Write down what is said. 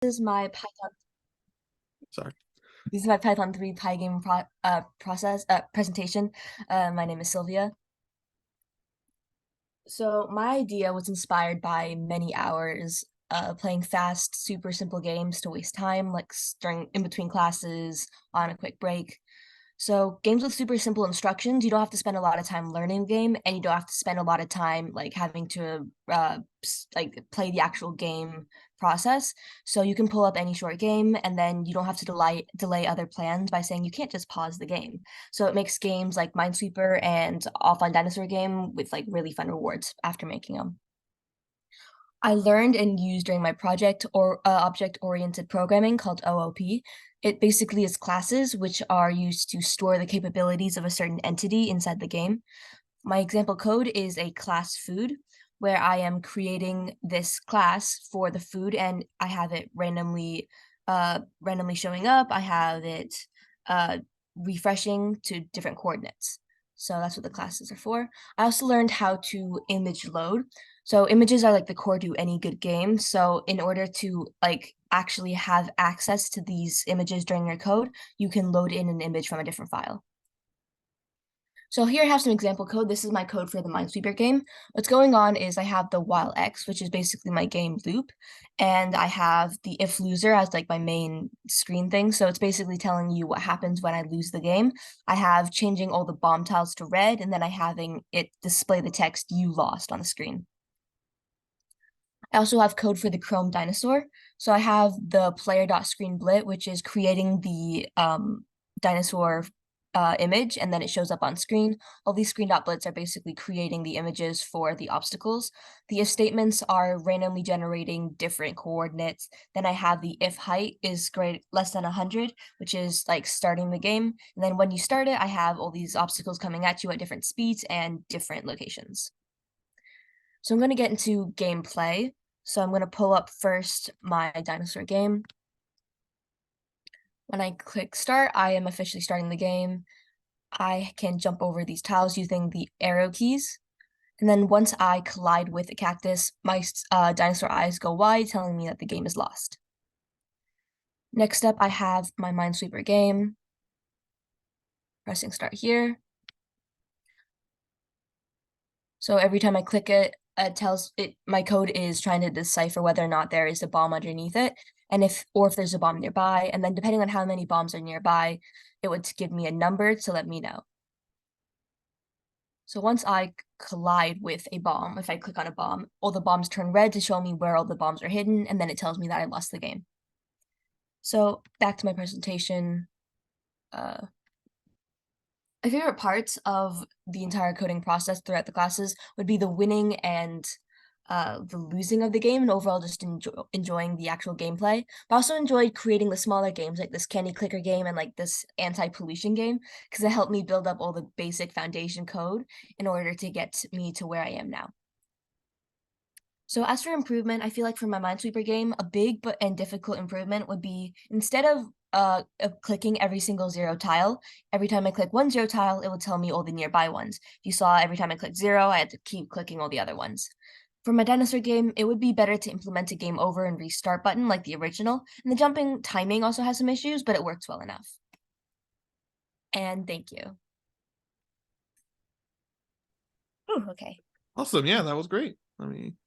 is my Python. Sorry. This is my Python 3 Pygame presentation. My name is Silvia. So my idea was inspired by many hours playing fast, super simple games to waste time, like during in between classes on a quick break. So games with super simple instructions, you don't have to spend a lot of time learning the game, and you don't have to spend a lot of time like having to like play the actual game process. So you can pull up any short game, and then you don't have to delay other plans by saying you can't just pause the game. So it makes games like Minesweeper and Offline Dinosaur Game with like really fun rewards after making them. I learned and used during my project or object-oriented programming called OOP. It basically is classes which are used to store the capabilities of a certain entity inside the game. My example code is a class food, where I am creating this class for the food, and I have it randomly showing up. I have it uh, refreshing to different coordinates. So that's what the classes are for. I also learned how to image load. So images are like the core to any good game. So in order to like actually have access to these images during your code, you can load in an image from a different file. So here I have some example code. This is my code for the Minesweeper game. What's going on is I have the while x, which is basically my game loop, and I have the if loser as like my main screen thing. So it's basically telling you what happens when I lose the game. I have changing all the bomb tiles to red, and then I having it display the text you lost on the screen. I also have code for the Chrome dinosaur. So I have the player.screenBlit, which is creating the dinosaur image, and then it shows up on screen. All these screen.blits are basically creating the images for the obstacles. The if statements are randomly generating different coordinates. Then I have the if height is less than 100, which is like starting the game. And then when you start it, I have all these obstacles coming at you at different speeds and different locations. So I'm going to get into gameplay. So I'm going to pull up first my dinosaur game. When I click start, I am officially starting the game. I can jump over these tiles using the arrow keys. And then once I collide with a cactus, my dinosaur eyes go wide, telling me that the game is lost. Next up, I have my Minesweeper game. Pressing start here. So every time I click it, it tells it my code is trying to decipher whether or not there is a bomb underneath it, and if there's a bomb nearby, and then depending on how many bombs are nearby, it would give me a number to let me know. So once I collide with a bomb, if I click on a bomb, all the bombs turn red to show me where all the bombs are hidden, and then it tells me that I lost the game. So back to my presentation. Uh, my favorite parts of the entire coding process throughout the classes would be the winning and the losing of the game, and overall just enjoying the actual gameplay. But I also enjoyed creating the smaller games like this candy clicker game and like this anti-pollution game because it helped me build up all the basic foundation code in order to get me to where I am now. So as for improvement, I feel like for my Minesweeper game, a big but and difficult improvement would be instead of clicking every single zero tile, every time I click one zero tile, it will tell me all the nearby ones. If you saw every time I click zero, I had to keep clicking all the other ones. For my dinosaur game, it would be better to implement a game over and restart button like the original, and the jumping timing also has some issues, but it works well enough. And thank you. Ooh, okay. Awesome. Yeah, that was great. I mean,